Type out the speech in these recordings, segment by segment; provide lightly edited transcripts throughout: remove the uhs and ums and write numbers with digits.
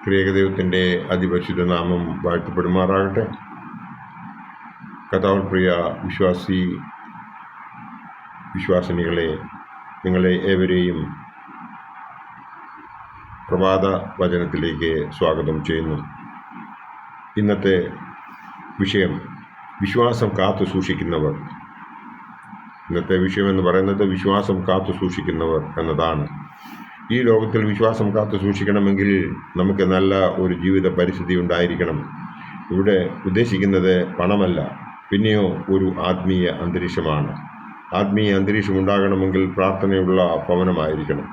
ത്രിയേകദൈവത്തിൻ്റെ അതിപരിശുദ്ധ നാമം വാഴ്ത്തപ്പെടുമാറാകട്ടെ. കർത്താവിൽ പ്രിയ വിശ്വാസിനികളെ, നിങ്ങളെ ഏവരെയും പ്രഭാത വചനത്തിലേക്ക് സ്വാഗതം ചെയ്യുന്നു. ഇന്നത്തെ വിഷയം വിശ്വാസം കാത്തു സൂക്ഷിക്കുന്നവർ. ഇന്നത്തെ വിഷയം എന്ന് പറയുന്നത് വിശ്വാസം കാത്തു സൂക്ഷിക്കുന്നവർ എന്നതാണ്. ഈ ലോകത്തിൽ വിശ്വാസം കാത്തു സൂക്ഷിക്കണമെങ്കിൽ നമുക്ക് നല്ല ഒരു ജീവിത പരിസ്ഥിതി ഉണ്ടായിരിക്കണം. ഇവിടെ ഉദ്ദേശിക്കുന്നത് പണമല്ല, പിന്നെയോ ഒരു ആത്മീയ അന്തരീക്ഷമാണ്. ആത്മീയ അന്തരീക്ഷം ഉണ്ടാകണമെങ്കിൽ പ്രാർത്ഥനയുള്ള ഭവനമായിരിക്കണം.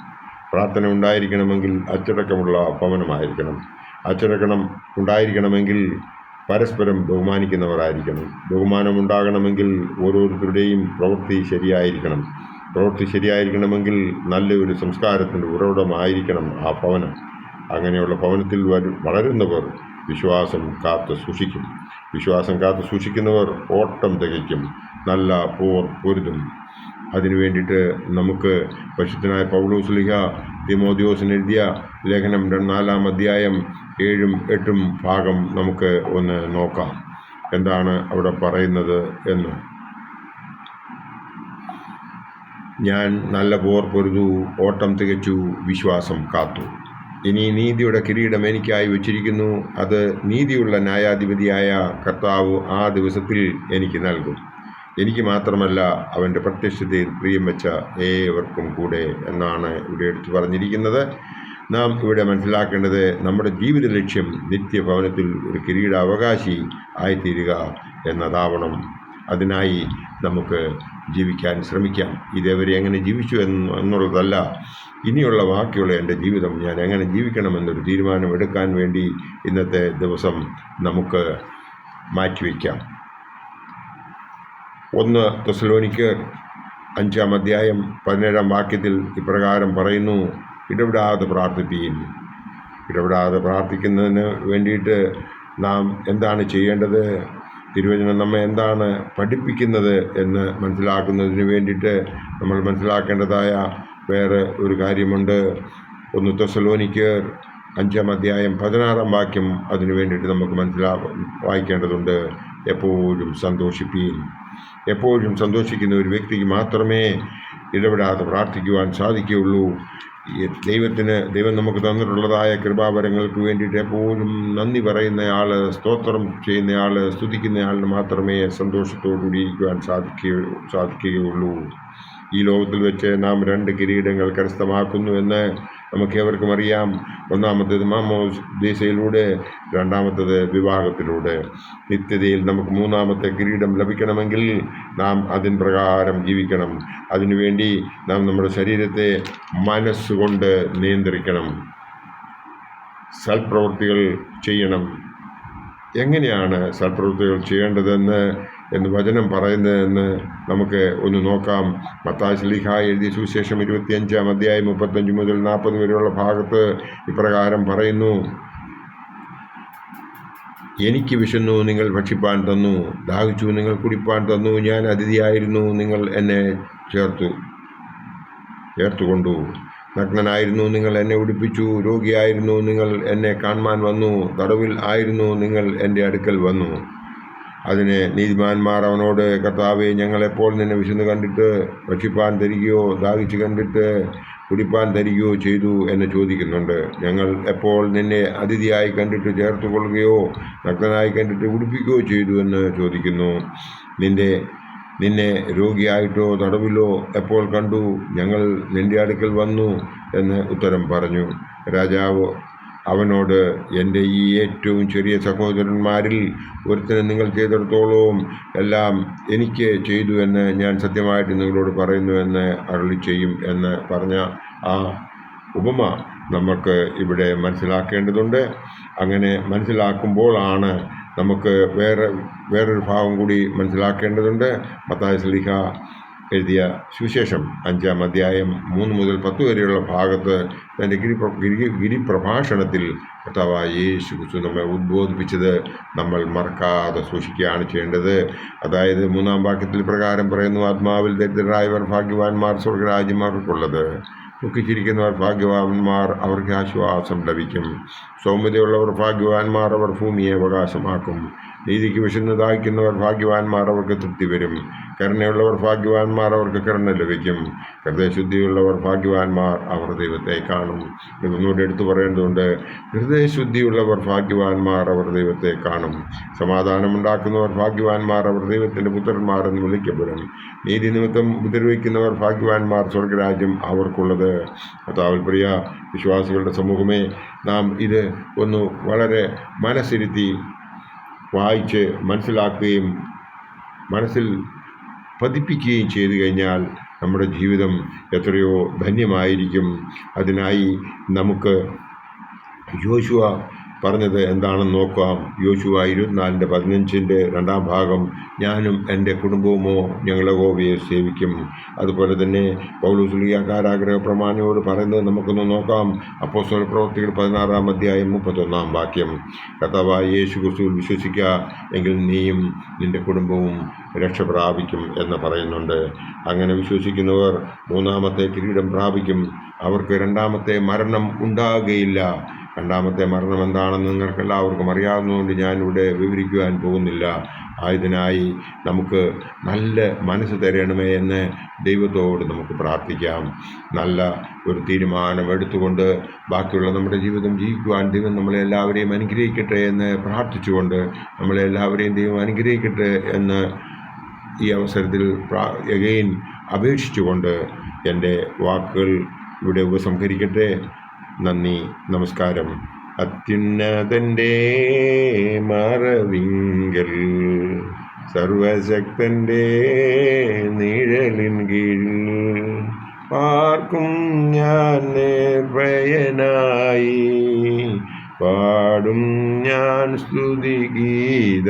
പ്രാർത്ഥന ഉണ്ടായിരിക്കണമെങ്കിൽ അച്ചടക്കമുള്ള ഭവനമായിരിക്കണം. അച്ചടക്കം ഉണ്ടായിരിക്കണമെങ്കിൽ പരസ്പരം ബഹുമാനിക്കുന്നവരായിരിക്കണം. ബഹുമാനം ഉണ്ടാകണമെങ്കിൽ ഓരോരുത്തരുടെയും പ്രവൃത്തി ശരിയായിരിക്കണം. പ്രവൃത്തി ശരിയായിരിക്കണമെങ്കിൽ നല്ലൊരു സംസ്കാരത്തിൻ്റെ ഉറവിടമായിരിക്കണം ആ ഭവനം. അങ്ങനെയുള്ള ഭവനത്തിൽ വളരുന്നവർ വിശ്വാസം കാത്തു സൂക്ഷിക്കും. വിശ്വാസം കാത്തു സൂക്ഷിക്കുന്നവർ ഓട്ടം തികയ്ക്കും, നല്ല പോർ പൊരുതും. അതിനു വേണ്ടിയിട്ട് നമുക്ക് പരിശുദ്ധനായ പൗലോസ്ലീഹ തിമോഥെയോസിന് എഴുതിയ ലേഖനം 4-ാം അധ്യായം 7-ഉം 8-ഉം ഭാഗം നമുക്ക് ഒന്ന് നോക്കാം. എന്താണ് അവിടെ പറയുന്നത് എന്ന്. ഞാൻ നല്ല പോർ പൊരുതു, ഓട്ടം തികച്ചു, വിശ്വാസം കാത്തു. ഇനി നീതിയുടെ കിരീടം എനിക്കായി വച്ചിരിക്കുന്നു. അത് നീതിയുള്ള ന്യായാധിപതിയായ കർത്താവ് ആ ദിവസത്തിൽ എനിക്ക് നൽകും. എനിക്ക് മാത്രമല്ല, അവൻ്റെ പ്രത്യക്ഷതയിൽ പ്രിയം വെച്ച ഏവർക്കും കൂടെ എന്നാണ് ഇവിടെ എടുത്തു പറഞ്ഞിരിക്കുന്നത്. നാം ഇവിടെ മനസ്സിലാക്കേണ്ടത് നമ്മുടെ ജീവിത ലക്ഷ്യം നിത്യഭവനത്തിൽ ഒരു കിരീടാവകാശി ആയിത്തീരുക എന്നതാവണം. അതിനായി നമുക്ക് ജീവിക്കാൻ ശ്രമിക്കാം. ഇതേവരെ എങ്ങനെ ജീവിച്ചു എന്നുള്ളതല്ല, ഇനിയുള്ള ബാക്കിയുള്ള എൻ്റെ ജീവിതം ഞാൻ എങ്ങനെ ജീവിക്കണമെന്നൊരു തീരുമാനം എടുക്കാൻ വേണ്ടി ഇന്നത്തെ ദിവസം നമുക്ക് മാറ്റിവെക്കാം. 1 തെസ്സലോനിക്കർ 5-ാം അധ്യായം 17-ാം വാക്യത്തിൽ ഇപ്രകാരം പറയുന്നു: ഇടപെടാതെ പ്രാർത്ഥിപ്പീൻ. ഇടപെടാതെ പ്രാർത്ഥിക്കുന്നതിന് വേണ്ടിയിട്ട് നാം എന്താണ് ചെയ്യേണ്ടത്? തിരുവചനം നമ്മെ എന്താണ് പഠിപ്പിക്കുന്നത് എന്ന് മനസ്സിലാക്കുന്നതിന് വേണ്ടിയിട്ട് നമ്മൾ മനസ്സിലാക്കേണ്ടതായ വേറെ ഒരു കാര്യമുണ്ട്. 1 തെസ്സലോനിക്കർ 5-ാം അധ്യായം 16-ാം വാക്യം അതിനു വേണ്ടിയിട്ട് നമുക്ക് വായിക്കേണ്ടതുണ്ട്. എപ്പോഴും സന്തോഷിപ്പീൻ. എപ്പോഴും സന്തോഷിക്കുന്ന ഒരു വ്യക്തിക്ക് മാത്രമേ ഇടപെടാതെ പ്രാർത്ഥിക്കുവാൻ സാധിക്കുകയുള്ളൂ. ദൈവം നമുക്ക് തന്നിട്ടുള്ളതായ കൃപാവരങ്ങൾക്ക് വേണ്ടിയിട്ട് എപ്പോഴും നന്ദി പറയുന്നയാൾ, സ്തോത്രം ചെയ്യുന്നയാൾ, സ്തുതിക്കുന്നയാളിന് മാത്രമേ സന്തോഷത്തോടുകൂടി ഇരിക്കുവാൻ സാധിക്കുകയുള്ളൂ. ഈ ലോകത്തിൽ വെച്ച് നാം 2 കിരീടങ്ങൾ കരസ്ഥമാക്കുന്നു എന്ന് നമുക്ക് ഏവർക്കും അറിയാം. ഒന്നാമത്തേത് മാമോദീസയിലൂടെ, രണ്ടാമത്തേത് വിവാഹത്തിലൂടെ. നിത്യതയിൽ നമുക്ക് 3-ാമത്തെ കിരീടം ലഭിക്കണമെങ്കിൽ നാം അതിൻ പ്രകാരം ജീവിക്കണം. അതിനുവേണ്ടി നാം നമ്മുടെ ശരീരത്തെ മനസ്സുകൊണ്ട് നിയന്ത്രിക്കണം. സൽപ്രവൃത്തികൾ ചെയ്യണം. എങ്ങനെയാണ് സൽപ്രവൃത്തികൾ ചെയ്യേണ്ടതെന്ന് വചനം പറയുന്നതെന്ന് നമുക്ക് ഒന്ന് നോക്കാം. മത്തായി ശ്ലീഹ എഴുതിയ സുവിശേഷം 25-ാം അധ്യായം 35 മുതൽ 40 വരെയുള്ള ഭാഗത്ത് ഇപ്രകാരം പറയുന്നു: എനിക്ക് വിശന്നു, നിങ്ങൾ ഭക്ഷിപ്പാൻ തന്നു. ദാഹിച്ചു, നിങ്ങൾ കുടിപ്പാൻ തന്നു. ഞാൻ അതിഥിയായിരുന്നു, നിങ്ങൾ എന്നെ ചേർത്തുകൊണ്ടു. നഗ്നനായിരുന്നു, നിങ്ങൾ എന്നെ ഉടുപ്പിച്ചു. രോഗിയായിരുന്നു, നിങ്ങൾ എന്നെ കാണുവാൻ വന്നു. തടവിൽ ആയിരുന്നു, നിങ്ങൾ എൻ്റെ അടുക്കൽ വന്നു. അതിന് നീതിമാന്മാർ അവനോട്, കർത്താവേ, ഞങ്ങളെപ്പോൾ നിന്നെ വിശന്ന് കണ്ടിട്ട് ഭക്ഷിപ്പാൻ തരികയോ ദാഹിച്ച് കണ്ടിട്ട് കുടിപ്പാൻ തരികയോ ചെയ്തു എന്ന് ചോദിക്കുന്നുണ്ട്. ഞങ്ങൾ എപ്പോൾ നിന്നെ അതിഥിയായി കണ്ടിട്ട് ചേർത്തുകൊള്ളുകയോ നഗ്നനായി കണ്ടിട്ട് ഉടുപ്പിക്കുകയോ ചെയ്തു എന്ന് ചോദിക്കുന്നു. നിന്നെ രോഗിയായിട്ടോ തടവിലോ എപ്പോൾ കണ്ടു? ഞങ്ങൾ നിന്റെ അടുക്കൽ വന്നു എന്ന് ഉത്തരം പറഞ്ഞു. രാജാവ് അവനോട്, എൻ്റെ ഈ ഏറ്റവും ചെറിയ സഹോദരന്മാരിൽ ഒരുത്തന് നിങ്ങൾ ചെയ്തിടത്തോളം എല്ലാം എനിക്ക് ചെയ്തു എന്ന് ഞാൻ സത്യമായിട്ട് നിങ്ങളോട് പറയുന്നു എന്ന് അരുളി ചെയ്യും എന്ന് പറഞ്ഞ ആ ഉപമ നമുക്ക് ഇവിടെ മനസ്സിലാക്കേണ്ടതുണ്ട്. അങ്ങനെ മനസ്സിലാക്കുമ്പോഴാണ് നമുക്ക് വേറൊരു ഭാഗം കൂടി മനസ്സിലാക്കേണ്ടതുണ്ട്. മത്തായി ശ്ലീഹ എഴുതിയ സുവിശേഷം 5-ാം അധ്യായം 3 മുതൽ 10 വരെയുള്ള ഭാഗത്ത് തൻ്റെ ഗിരിപ്രഭാഷണത്തിൽ കർത്താവായ യേശു ക്രിസ്തു നമ്മെ ഉദ്ബോധിപ്പിച്ചത് നമ്മൾ മറക്കാതെ സൂക്ഷിക്കുകയാണ് ചെയ്യേണ്ടത്. അതായത് 3-ാം വാക്യത്തിൽ പ്രകാരം പറയുന്നു: ആത്മാവിൽ ദരിദ്രരായവർ ഭാഗ്യവാന്മാർ, സ്വർഗരാജ്യം അവർക്കുള്ളത്. ദുഃഖിച്ചിരിക്കുന്നവർ ഭാഗ്യവാന്മാർ, അവർക്ക് ആശ്വാസം ലഭിക്കും. സൗമ്യതയുള്ളവർ ഭാഗ്യവാന്മാർ, അവർ ഭൂമിയെ അവകാശമാക്കും. നീതിക്ക് വിശന്ന് ദാഹിക്കുന്നവർ ഭാഗ്യവാന്മാർ, അവർക്ക് തൃപ്തി വരും. കരുണയുള്ളവർ ഭാഗ്യവാന്മാർ, അവർക്ക് കരുണ ലഭിക്കും. ഹൃദയശുദ്ധിയുള്ളവർ ഭാഗ്യവാന്മാർ, അവർ ദൈവത്തെ കാണും. ഇതൊന്നുകൂടെ എടുത്തു പറയേണ്ടതുണ്ട്. ഹൃദയശുദ്ധിയുള്ളവർ ഭാഗ്യവാന്മാർ, അവർ ദൈവത്തെ കാണും. സമാധാനമുണ്ടാക്കുന്നവർ ഭാഗ്യവാന്മാർ, അവർ ദൈവത്തിൻ്റെ പുത്രന്മാർ എന്ന് വിളിക്കപ്പെടും. നീതി നിമിത്തം ഉപദ്രവിക്കുന്നവർ ഭാഗ്യവാന്മാർ, സ്വർഗരാജ്യം അവർക്കുള്ളത്. കർത്താവിൽ പ്രിയ വിശ്വാസികളുടെ സമൂഹമേ, നാം ഇത് ഒന്ന് വളരെ മനസ്സിരുത്തി വായിച്ച് മനസ്സിലാക്കുകയും മനസ്സിൽ പതിപ്പിക്കുകയും ചെയ്തു കഴിഞ്ഞാൽ നമ്മുടെ ജീവിതം എത്രയോ ധന്യമായിരിക്കും. അതിനായി നമുക്ക് യോശുവ പറഞ്ഞത് എന്താണെന്ന് നോക്കാം. യോശുവ 24:15 രണ്ടാം ഭാഗം, ഞാനും എൻ്റെ കുടുംബവുമോ ഞങ്ങളെ യഹോവയെ സേവിക്കും. അതുപോലെ തന്നെ പൗലോസ് ശ്ലീഹ കാരാഗൃഹ പ്രമാണിയോട് പറയുന്നത് നമുക്കൊന്ന് നോക്കാം. അപ്പോസ്തല പ്രവൃത്തികൾ 16-ാം അധ്യായം 31-ാം വാക്യം, കർത്താവായ യേശു ക്രിസ്തുവിൽ വിശ്വസിക്കുക, എങ്കിൽ നീയും നിൻ്റെ കുടുംബവും രക്ഷ പ്രാപിക്കും എന്ന് പറയുന്നുണ്ട്. അങ്ങനെ വിശ്വസിക്കുന്നവർ മൂന്നാമത്തെ കിരീടം പ്രാപിക്കും. അവർക്ക് രണ്ടാമത്തെ മരണം ഉണ്ടാകുകയില്ല. രണ്ടാമത്തെ മരണം എന്താണെന്ന് നിങ്ങൾക്കെല്ലാവർക്കും അറിയാവുന്നതുകൊണ്ട് ഞാനിവിടെ വിവരിക്കുവാൻ പോകുന്നില്ല. ആയതിനായി നമുക്ക് നല്ല മനസ്സ് തരണമേ എന്ന് ദൈവത്തോട് നമുക്ക് പ്രാർത്ഥിക്കാം. നല്ല ഒരു തീരുമാനം എടുത്തുകൊണ്ട് ബാക്കിയുള്ള നമ്മുടെ ജീവിതം ജീവിക്കുവാൻ ദൈവം നമ്മളെല്ലാവരെയും അനുഗ്രഹിക്കട്ടെ എന്ന് പ്രാർത്ഥിച്ചുകൊണ്ട്, നമ്മളെല്ലാവരെയും ദൈവം അനുഗ്രഹിക്കട്ടെ എന്ന് ഈ അവസരത്തിൽ എഗെയിൻ അപേക്ഷിച്ചുകൊണ്ട് എൻ്റെ വാക്കുകൾ ഇവിടെ ഉപസംഹരിക്കട്ടെ. നന്ദി, നമസ്കാരം. അത്യുന്നതൻ്റെ മറവിങ്കൽ സർവശക്തൻ്റെ നിഴലിൻ കീഴിൽ പാർക്കും ഞാൻ നിർഭയനായി, പാടും ഞാൻ സ്തുതിഗീതങ്ങൾ.